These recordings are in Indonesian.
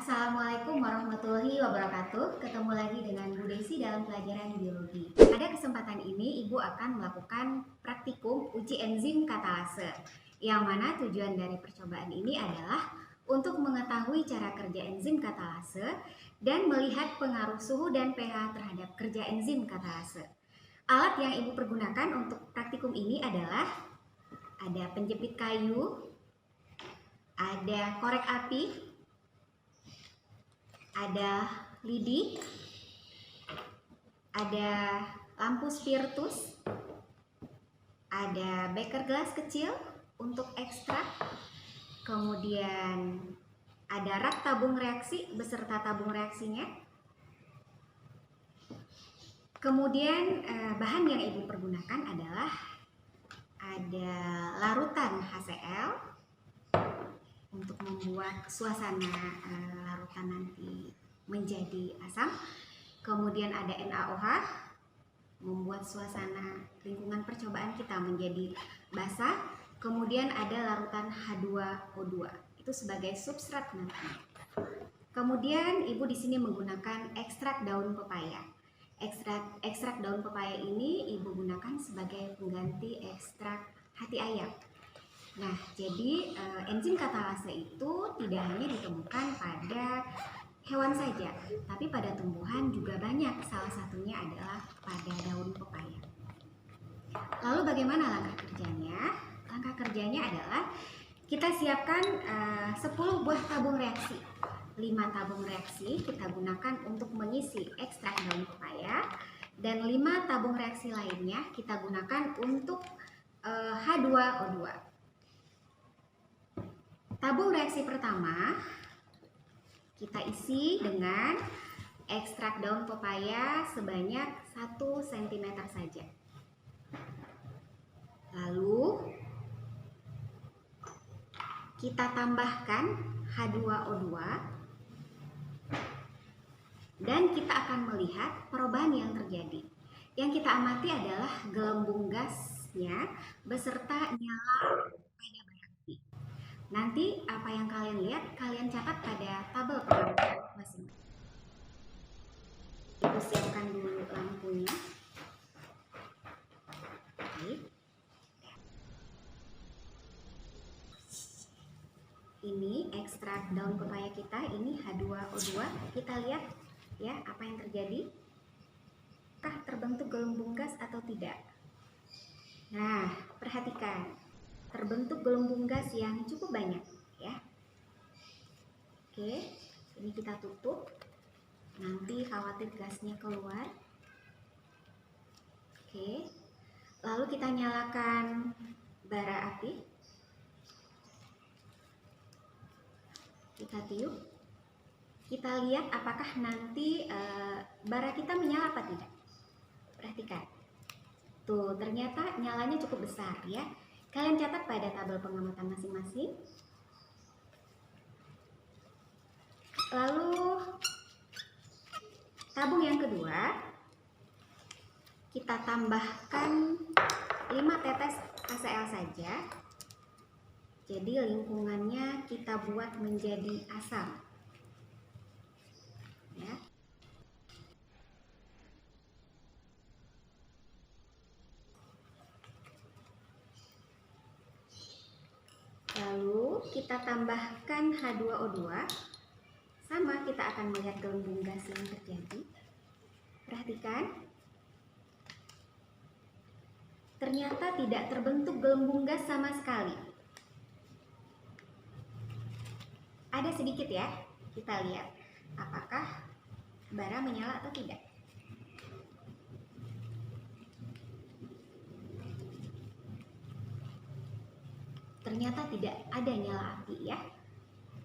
Assalamualaikum warahmatullahi wabarakatuh. Ketemu lagi dengan Bu Desi dalam pelajaran biologi. Pada kesempatan ini Ibu akan melakukan praktikum uji enzim katalase, yang mana tujuan dari percobaan ini adalah untuk mengetahui cara kerja enzim katalase dan melihat pengaruh suhu dan pH terhadap kerja enzim katalase. Alat yang Ibu pergunakan untuk praktikum ini adalah ada penjepit kayu, ada korek api, ada lidi, ada lampu spiritus, ada beker gelas kecil untuk ekstrak, kemudian ada rak tabung reaksi beserta tabung reaksinya. Kemudian bahan yang Ibu pergunakan adalah ada larutan HCl untuk membuat suasana larutan nanti menjadi asam. Kemudian ada NaOH membuat suasana lingkungan percobaan kita menjadi basah. Kemudian ada larutan H2O2 itu sebagai substrat nanti. Kemudian Ibu di sini menggunakan ekstrak daun pepaya. Ekstrak daun pepaya ini Ibu gunakan sebagai pengganti ekstrak hati ayam. Nah, jadi enzim katalase itu tidak hanya ditemukan pada hewan saja, tapi pada tumbuhan juga banyak. Salah satunya adalah pada daun pepaya. Lalu bagaimana langkah kerjanya? Langkah kerjanya adalah kita siapkan 10 buah tabung reaksi. 5 tabung reaksi kita gunakan untuk mengisi ekstrak daun pepaya, dan 5 tabung reaksi lainnya kita gunakan untuk H2O2. Tabung reaksi pertama kita isi dengan ekstrak daun pepaya sebanyak 1 cm saja. Lalu kita tambahkan H2O2 dan kita akan melihat perubahan yang terjadi. Yang kita amati adalah gelembung gasnya beserta nyala pada bara api. Nanti apa yang kalian lihat, kalian catat pada tabel pengamatan masing-masing. Ibu siapkan dulu lampunya. Oke. Ini ekstrak daun pepaya kita, ini H2O2. Kita lihat ya apa yang terjadi. Apakah terbentuk gelembung gas atau tidak? Nah, perhatikan. Terbentuk gelembung gas yang cukup banyak ya. Oke, ini kita tutup. Nanti khawatir gasnya keluar. Oke. Lalu kita nyalakan bara api. Kita tiup. Kita lihat apakah nanti bara kita menyala apa tidak. Perhatikan. Tuh, ternyata nyalanya cukup besar ya. Kalian catat pada tabel pengamatan masing-masing. Lalu tabung yang kedua kita tambahkan 5 tetes HCl saja. Jadi lingkungannya kita buat menjadi asam. Ya. Lalu kita tambahkan H2O2. Sama, kita akan melihat gelembung gas yang terjadi. Perhatikan. Ternyata tidak terbentuk gelembung gas sama sekali. Ada sedikit ya. Kita lihat apakah bara menyala atau tidak. Ternyata tidak ada nyala api ya.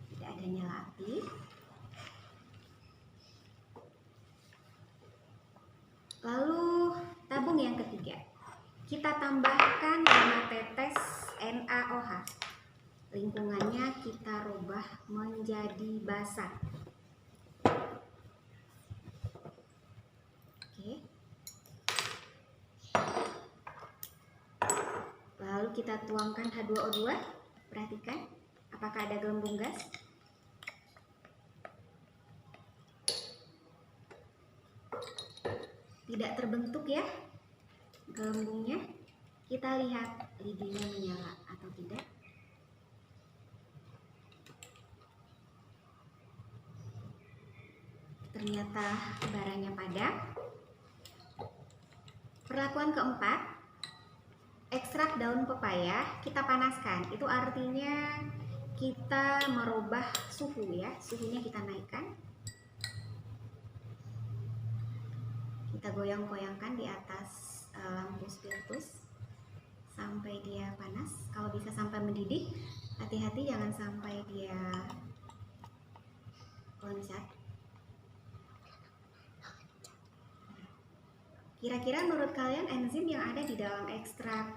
Tidak ada nyala api. Lalu tabung yang ketiga. Kita tambahkan 5 tetes NaOH. Lingkungannya kita rubah menjadi basah. Oke. Lalu kita tuangkan H2O2. Perhatikan apakah ada gelembung gas. tidak terbentuk ya gelembungnya. Kita lihat lidinya menyala atau tidak. Ternyata baranya padam. Perlakuan keempat, ekstrak daun pepaya kita panaskan. Itu artinya kita merubah suhu ya, suhunya kita naikkan. Kita goyang-goyangkan di atas lampu spiritus sampai dia panas. Kalau bisa sampai mendidih, hati-hati jangan sampai dia loncat. Kira-kira menurut kalian enzim yang ada di dalam ekstrak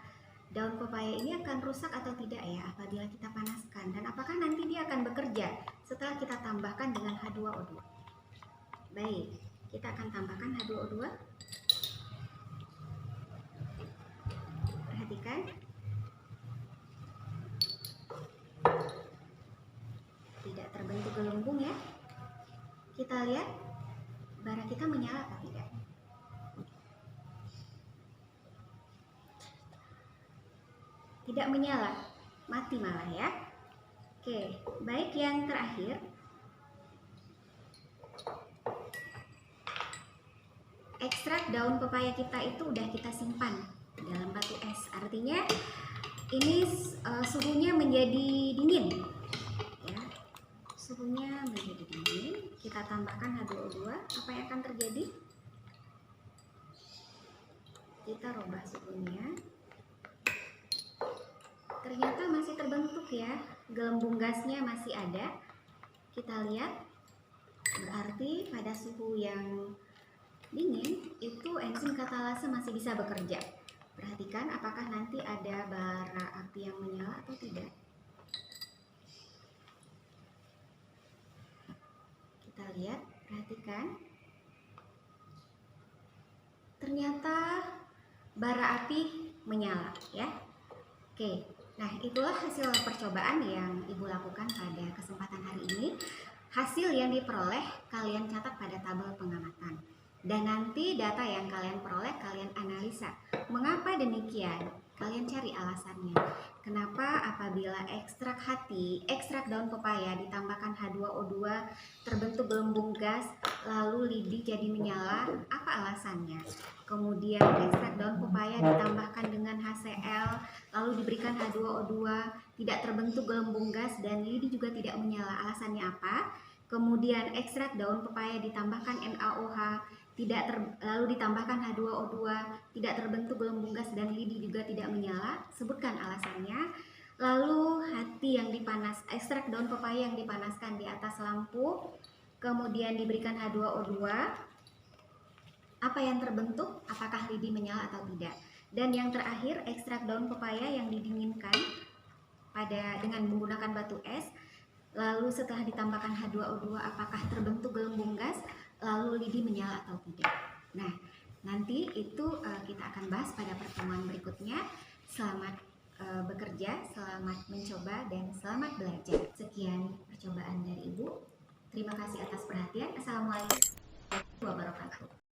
daun pepaya ini akan rusak atau tidak ya apabila kita panaskan? Dan apakah nanti dia akan bekerja setelah kita tambahkan dengan H2O2? Baik, kita akan tambahkan H2O2. Perhatikan. Tidak terbentuk gelembung ya. Kita lihat bara kita menyala atau tidak. Tidak menyala, mati malah ya. Oke, baik, yang terakhir, ekstrak daun pepaya kita itu udah kita simpan dalam batu es. Artinya ini suhunya menjadi dingin ya. Suhunya menjadi dingin. Kita tambahkan H2O2. Apa yang akan terjadi? Kita rubah suhunya. Ternyata masih terbentuk ya, gelembung gasnya masih ada. Kita lihat, berarti pada suhu yang dingin itu enzim katalase masih bisa bekerja. Perhatikan apakah nanti ada bara api yang menyala atau tidak. Kita lihat, perhatikan. Ternyata bara api menyala ya. Oke. Nah, itulah hasil percobaan yang Ibu lakukan pada kesempatan hari ini. Hasil yang diperoleh kalian catat pada tabel pengamatan. Dan nanti data yang kalian peroleh kalian analisa. Mengapa demikian? Kalian cari alasannya. Kenapa apabila ekstrak hati, ekstrak daun pepaya ditambahkan H2O2 terbentuk gelembung gas, lalu lidi jadi menyala? Apa alasannya? Kemudian ekstrak daun pepaya ditambahkan dengan HCl, lalu diberikan H2O2, tidak terbentuk gelembung gas dan lidi juga tidak menyala. Alasannya apa? Kemudian ekstrak daun pepaya ditambahkan NaOH, lalu ditambahkan H2O2, tidak terbentuk gelembung gas dan lidi juga tidak menyala. Sebutkan alasannya. Lalu hati yang ekstrak daun pepaya yang dipanaskan di atas lampu, kemudian diberikan H2O2. Apa yang terbentuk? Apakah lidi menyala atau tidak? Dan yang terakhir, ekstrak daun pepaya yang didinginkan dengan menggunakan batu es, lalu setelah ditambahkan H2O2 apakah terbentuk gelembung gas, lalu lidi menyala atau tidak. Nah, nanti itu kita akan bahas pada pertemuan berikutnya. Selamat bekerja, selamat mencoba, dan selamat belajar. Sekian percobaan dari Ibu. Terima kasih atas perhatian. Assalamualaikum warahmatullahi wabarakatuh.